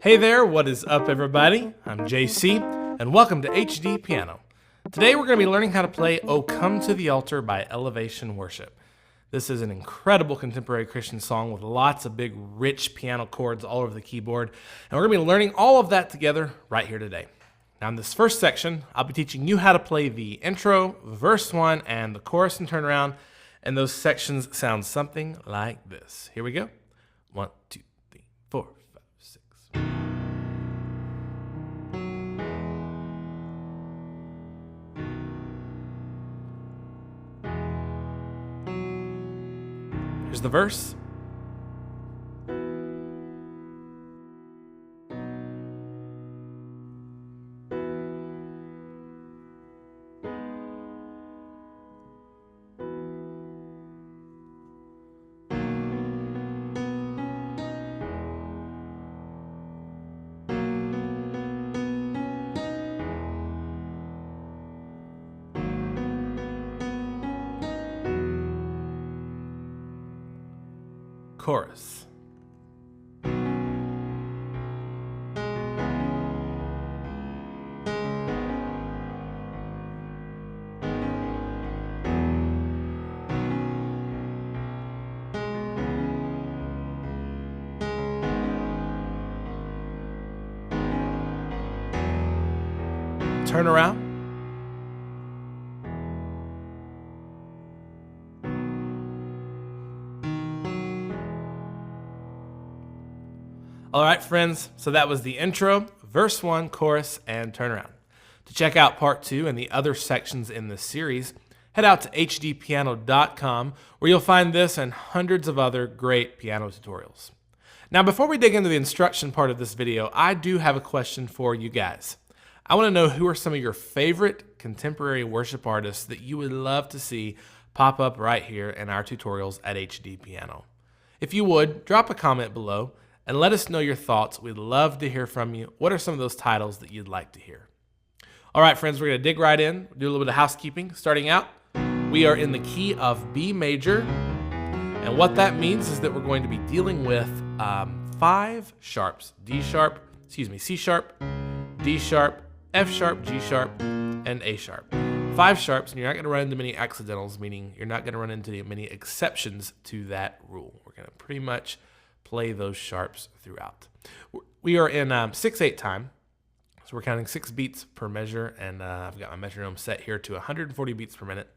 Hey there, what is up everybody? I'm JC, and welcome to HDpiano. Today we're going to be learning how to play "O Come to the Altar" by Elevation Worship. This is an incredible contemporary Christian song with lots of big, rich piano chords all over the keyboard, and we're going to be learning all of that together right here today. Now in this first section, I'll be teaching you how to play the intro, verse 1, and the chorus and turnaround, and those sections sound something like this. Here we go. 1, 2, 3, 4, 5, 6. Here's the verse. Chorus. Turn around. All right, friends, so that was the intro, verse 1, chorus, and turnaround. To check out part 2 and the other sections in this series, head out to HDpiano.com where you'll find this and hundreds of other great piano tutorials. Now, before we dig into the instruction part of this video, I do have a question for you guys. I want to know who are some of your favorite contemporary worship artists that you would love to see pop up right here in our tutorials at HDpiano. If you would, drop a comment below and let us know your thoughts. We'd love to hear from you. What are some of those titles that you'd like to hear? All right, friends, we're going to dig right in, do a little bit of housekeeping. Starting out, we are in the key of B major, and what that means is that we're going to be dealing with 5 sharps: C sharp, D sharp, F sharp, G sharp, and A sharp. 5 sharps, and you're not going to run into many accidentals, meaning you're not going to run into many exceptions to that rule. We're going to pretty much play those sharps throughout. We are in 6/8 time, so we're counting 6 beats per measure, and I've got my metronome set here to 140 beats per minute.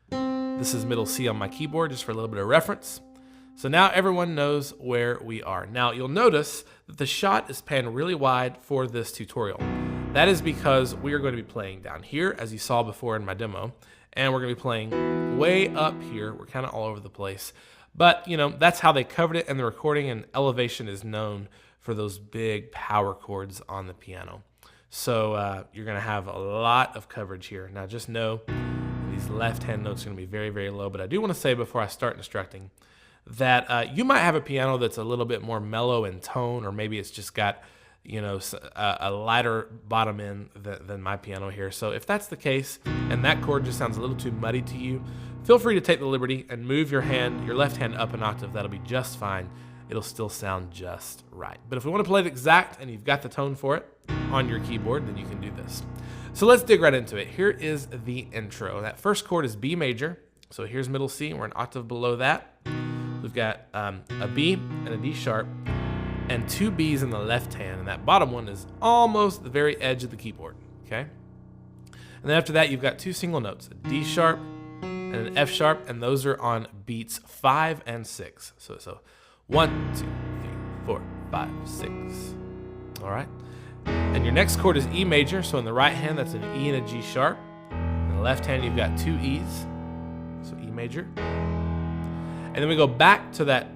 This is middle C on my keyboard, just for a little bit of reference. So now everyone knows where we are. Now you'll notice that the shot is panned really wide for this tutorial. That is because we are going to be playing down here, as you saw before in my demo, and we're going to be playing way up here. We're kind of all over the place. But, you know, that's how they covered it in the recording, and Elevation is known for those big power chords on the piano. So you're going to have a lot of coverage here. Now just know these left-hand notes are going to be very, very low, but I do want to say before I start instructing that you might have a piano that's a little bit more mellow in tone, or maybe it's just got, you know, a lighter bottom end than my piano here. So if that's the case and that chord just sounds a little too muddy to you, feel free to take the liberty and move your left hand up an octave. That'll be just fine. It'll still sound just right. But if we want to play it exact and you've got the tone for it on your keyboard, then you can do this. So let's dig right into it. Here is the intro. That first chord is B major. So here's middle C, and we're an octave below that. We've got a B and a D sharp and 2 B's in the left hand, and that bottom one is almost the very edge of the keyboard, okay? And then after that, you've got 2 single notes, a D sharp and an F sharp, and those are on beats 5 and 6. So 1, 2, 3, 4, 5, 6. All right. And your next chord is E major. So in the right hand, that's an E and a G sharp. In the left hand, you've got 2 E's. So E major. And then we go back to that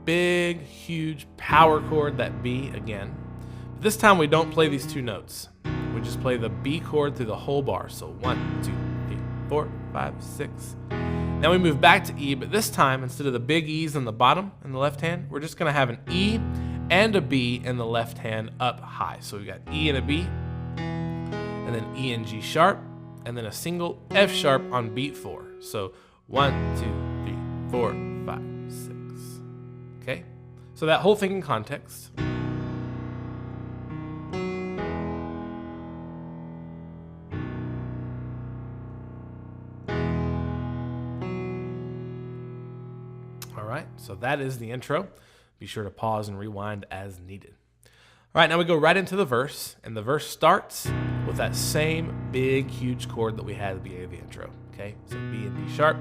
big, huge power chord, that B again. But this time we don't play these 2 notes. We just play the B chord through the whole bar. So 1, 2, 3, 4, 5, 6. Now we move back to E, but this time, instead of the big E's in the bottom in the left hand, we're just gonna have an E and a B in the left hand up high. So we've got E and a B, and then E and G sharp, and then a single F sharp on beat 4. So 1, 2, 3, 4, 5, 6. Okay? So that whole thing in context. right, so that is the intro. Be sure to pause and rewind as needed. All right, now we go right into the verse, and the verse starts with that same big, huge chord that we had at the beginning of the intro, okay? So B and D sharp,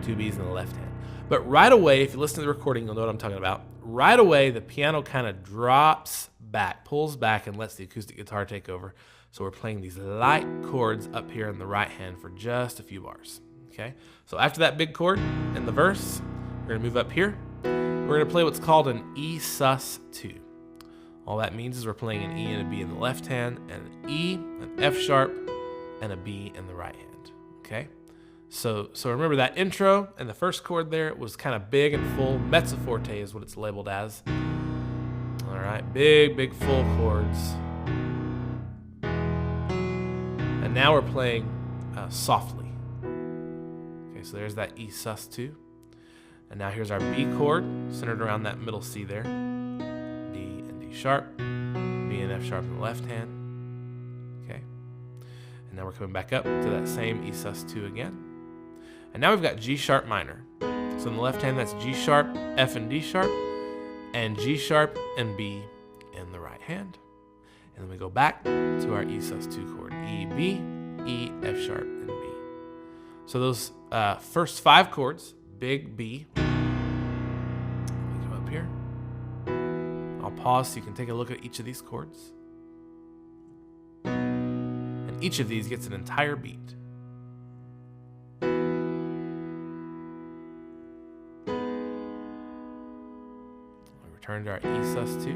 2 Bs in the left hand. But right away, if you listen to the recording, you'll know what I'm talking about. Right away, the piano kind of drops back, pulls back, and lets the acoustic guitar take over. So we're playing these light chords up here in the right hand for just a few bars, okay? So after that big chord in the verse, we're gonna move up here. We're gonna play what's called an E sus2. All that means is we're playing an E and a B in the left hand, and an E, an F sharp, and a B in the right hand, okay? So remember that intro and the first chord there was kind of big and full. Mezzo forte is what it's labeled as. All right, big, full chords. And now we're playing softly. Okay, so there's that E sus2. And now here's our B chord, centered around that middle C there. D and D sharp, B and F sharp in the left hand. Okay. And now we're coming back up to that same E sus2 again. And now we've got G sharp minor. So in the left hand, that's G sharp, F and D sharp, and G sharp and B in the right hand. And then we go back to our E sus2 chord, E, B, E, F sharp, and B. So those first 5 chords, big B. Let me come up here. I'll pause so you can take a look at each of these chords. And each of these gets an entire beat. Return to our E sus2.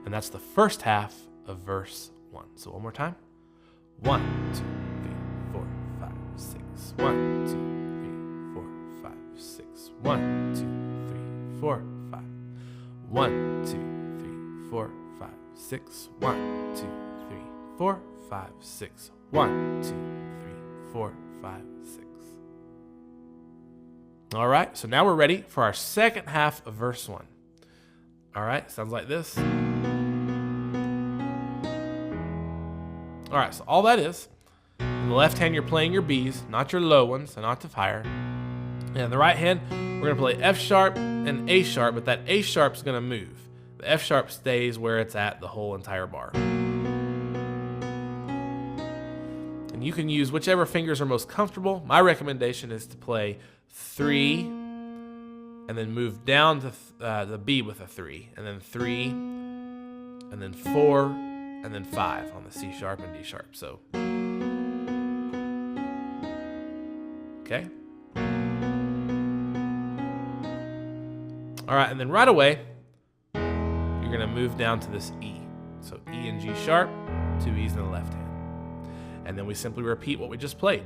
And that's the first half of verse 1. So one more time. 1, 2, 3, 4, 5, 6. 1, 2, 3, 4, 5, 6. 1, 2, 3, 4, 5. 1, 2, 3, 4, 5, 6. 1, 2, 3, 4, 5, 6. 1, 2, 3, 4, 5, 6. All right, so now we're ready for our second half of verse 1. All right, sounds like this. All right, so all that is, in the left hand, you're playing your Bs, not your low ones, an octave higher. And in the right hand, we're gonna play F sharp and A sharp, but that A sharp's gonna move. The F sharp stays where it's at the whole entire bar. And you can use whichever fingers are most comfortable. My recommendation is to play 3, and then move down to the B with a 3, and then 3, and then 4, and then 5 on the C sharp and D sharp. So, okay. All right, and then right away, you're gonna move down to this E. So E and G sharp, 2 E's in the left hand. And then we simply repeat what we just played.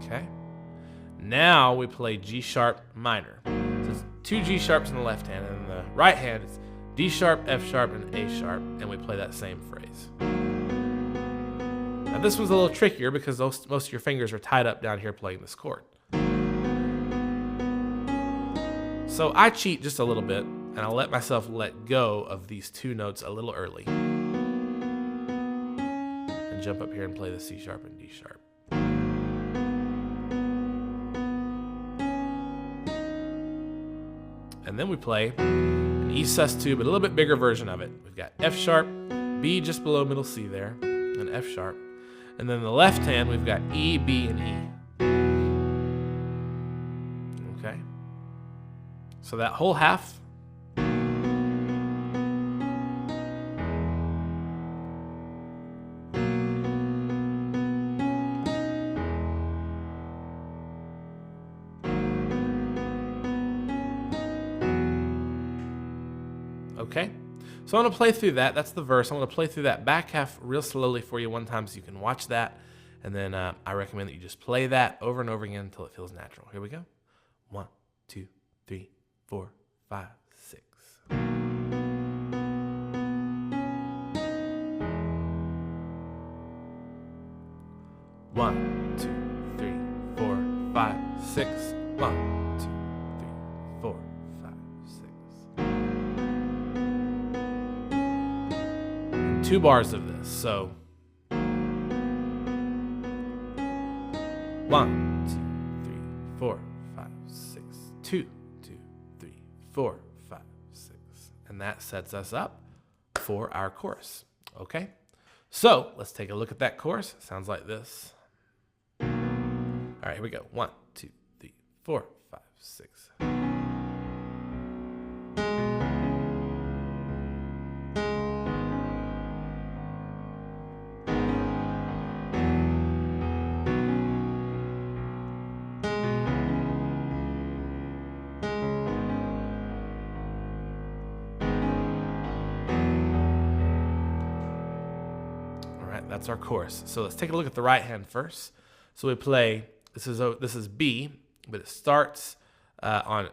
Okay. Now we play G sharp minor. So it's 2 G sharps in the left hand, and in the right hand it's D sharp, F sharp, and A sharp, and we play that same phrase. Now this was a little trickier because most of your fingers are tied up down here playing this chord. So I cheat just a little bit, and I'll let myself let go of these 2 notes a little early. And jump up here and play the C sharp and D sharp. And then we play an E sus2, but a little bit bigger version of it. We've got F sharp, B just below middle C there, and F sharp. And then in the left hand, we've got E, B, and E. Okay. So that whole half. Okay, so I'm going to play through that. That's the verse. I'm going to play through that back half real slowly for you one time so you can watch that. And then I recommend that you just play that over and over again until it feels natural. Here we go. 1, 2, 3, 4, 5, 6. 1, 2, 3, 4, 5, 6. 1, 2, 3, 4, 5, 6. And 2 bars of this. So 1, 2. 4, 5, 6. And that sets us up for our chorus. Okay? So let's take a look at that chorus. Sounds like this. All right, here we go. 1, 2, 3, 4, 5, 6. That's our chorus. So let's take a look at the right hand first. So we play, this is B, but it starts on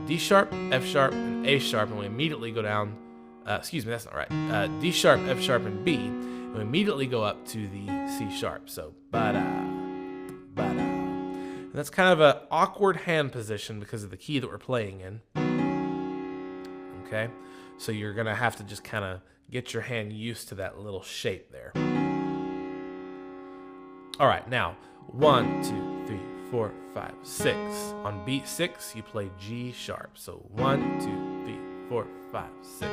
D sharp, F sharp, and A sharp, and we immediately go down, excuse me, that's not right, D sharp, F sharp, and B, and we immediately go up to the C sharp. So ba-da, ba-da. And that's kind of an awkward hand position because of the key that we're playing in. Okay, so you're gonna have to just kind of get your hand used to that little shape there. All right, now 1, 2, 3, 4, 5, 6. On beat 6, you play G sharp. So 1, 2, 3, 4, 5, 6.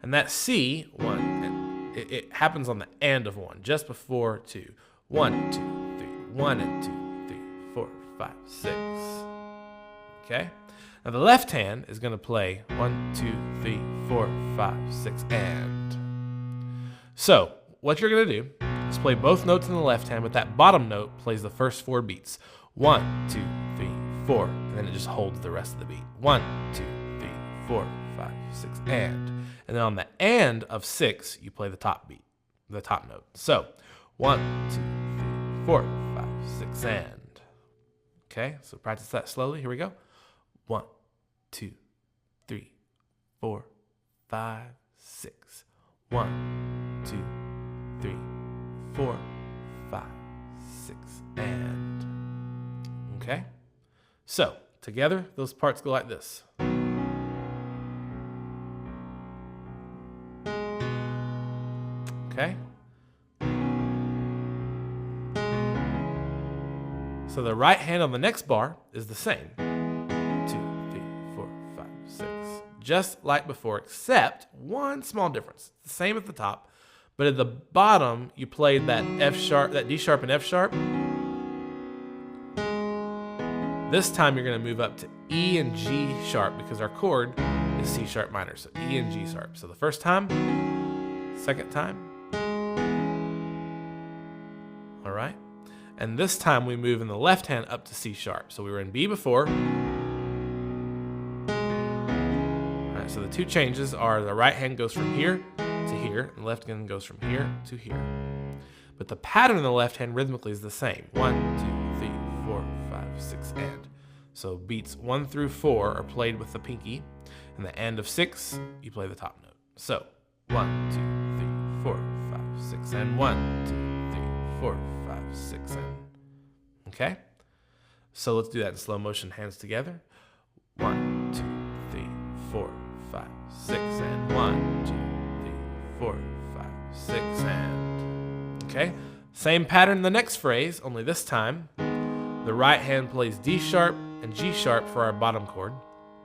And that C, 1, and it happens on the end of 1, just before 2. 1, 2, 3, 1 and 2, 3, 4, 5, 6. Okay? Now the left hand is going to play 1, 2, 3, 4, 5, 6, and. So what you're going to do is play both notes in the left hand, but that bottom note plays the first 4 beats. 1, 2, 3, 4, and then it just holds the rest of the beat. 1, 2, 3, 4, 5, 6, and then on the and of 6, you play the top beat, the top note. So 1, 2, 3, 4, 5, 6, and. Okay, so practice that slowly. Here we go. 1, 2, 3, 4, 5, 6. 1, 2, 3, 4, 5, 6, and. Okay? So, together, those parts go like this. Okay? So the right hand on the next bar is the same. 2, 3, 4, 5, 6. Just like before, except one small difference. It's the same at the top, but at the bottom, you played that F sharp, that D sharp and F sharp. This time, you're going to move up to E and G sharp because our chord is C sharp minor, so E and G sharp. So the first time, second time. All right. And this time, we move in the left hand up to C sharp. So we were in B before. All right, so the two changes are the right hand goes from here to here, and the left hand goes from here to here. But the pattern in the left hand rhythmically is the same. 1, 2, 3, 4, 5, 6, and. So beats 1 through 4 are played with the pinky, and the end of 6, you play the top note. So 1, 2, 3, 4, 5, 6, and 1, 2, 3, 4, 5, 6, and. Okay? So let's do that in slow motion, hands together. 1, 2, 3, 4, 5, 6, and 1, 2, 3, 4, 5, 6, and. Okay? Same pattern in the next phrase, only this time, the right hand plays D sharp and G sharp for our bottom chord.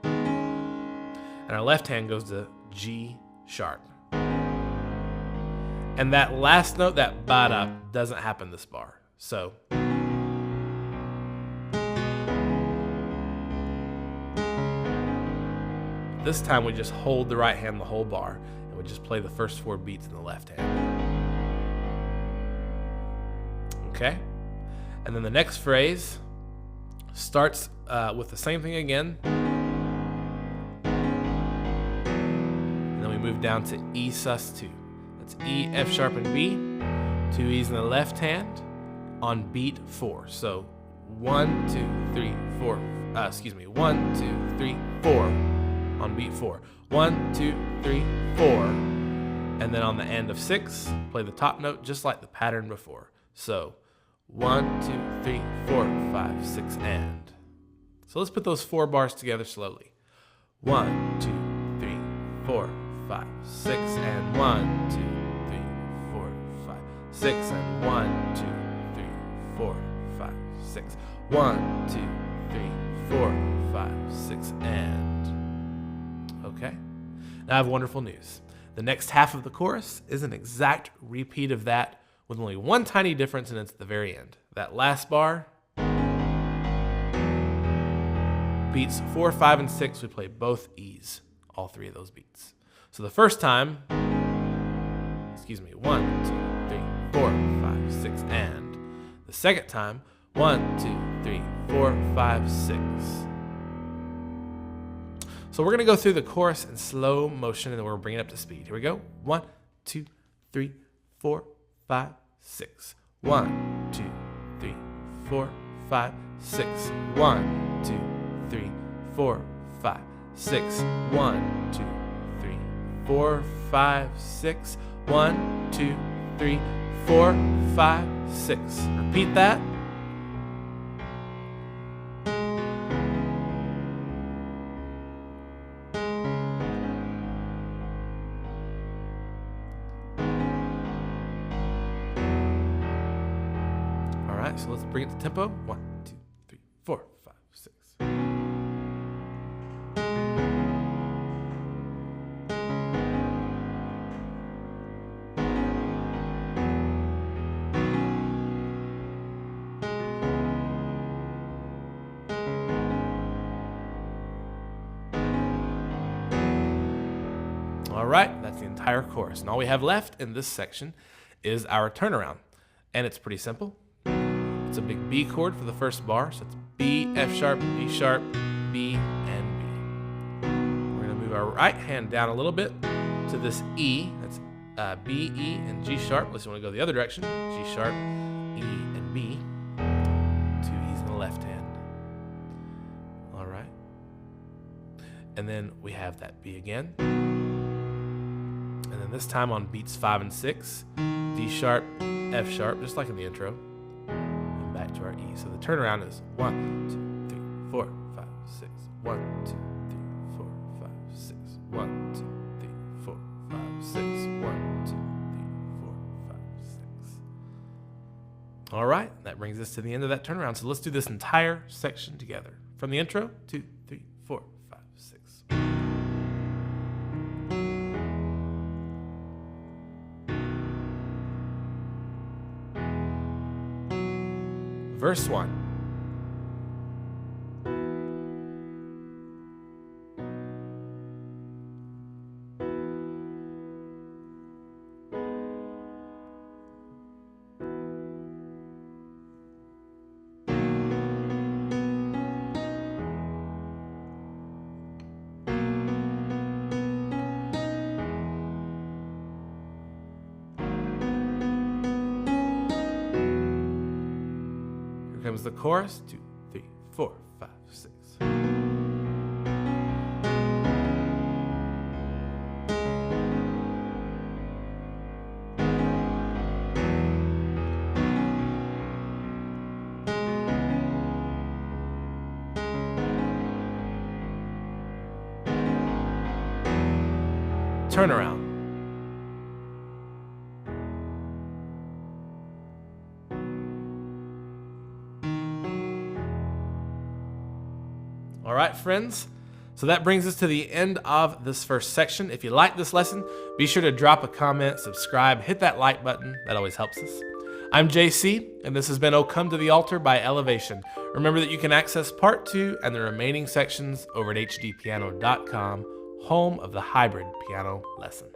And our left hand goes to G sharp. And that last note, that ba-da, doesn't happen this bar. So. This time we just hold the right hand the whole bar, and we just play the first 4 beats in the left hand. Okay? And then the next phrase starts with the same thing again. And then we move down to E sus2. That's E, F sharp, and B. 2 E's in the left hand on beat 4. So 1, 2, 3, 4. 1, 2, 3, 4 on beat 4. 1, 2, 3, 4. And then on the end of 6, play the top note just like the pattern before. So 1, 2, 3, 4, 5, 6, and. So let's put those 4 bars together slowly. 1, 2, 3, 4, 5, 6, and 1, 2, 3, 4, 5, 6, and 1, 2, 3, 4, 5, 6. 1, 2, 3, 4, 5, 6, and. Okay? Now I have wonderful news. The next half of the chorus is an exact repeat of that with only one tiny difference, and it's at the very end. That last bar, beats 4, 5, and 6, we play both E's, all three of those beats. So the first time, 1, 2, 3, 4, 5, 6, and the second time, 1, 2, 3, 4, 5, 6. So we're gonna go through the chorus in slow motion and then we're bringing it up to speed. Here we go. 1, 2, 3, 4, 5, 6. 1, 2, 3, 4, 5, 6. 1, 2, 3, 4, 5, 6. 1, 2, 3, 4, 5, 6. 1, 2, 3, 4, 5, 6. Repeat that. All right, so let's bring it to tempo. 1, 2, 3, 4, 5, 6. All right, that's the entire chorus. And all we have left in this section is our turnaround. And it's pretty simple. It's a big B chord for the first bar. So it's B, F sharp, D sharp, B, and B. We're gonna move our right hand down a little bit to this E. That's B, E, and G sharp. Unless you wanna go the other direction. G sharp, E, and B. 2 E's in the left hand. All right. And then we have that B again. And then this time on beats 5 and 6, D sharp, F sharp, just like in the intro, and back to our E. So the turnaround is 1, 2, 3, 4, 5, 6. 1, 2, 3, 4, 5, 6. 1, 2, 3, 4, 5, 6. 1, 2, 3, 4, 5, 6. All right, that brings us to the end of that turnaround. So let's do this entire section together. From the intro, 2, 3, 4, 5, 6. Verse 1. Comes the chorus. 2, 3, 4, 5, 6. Turnaround. All right, friends. So that brings us to the end of this first section. If you like this lesson, be sure to drop a comment, subscribe, hit that like button. That always helps us. I'm JC, and this has been Oh Come to the Altar by Elevation. Remember that you can access part 2 and the remaining sections over at HDpiano.com, home of the hybrid piano lesson.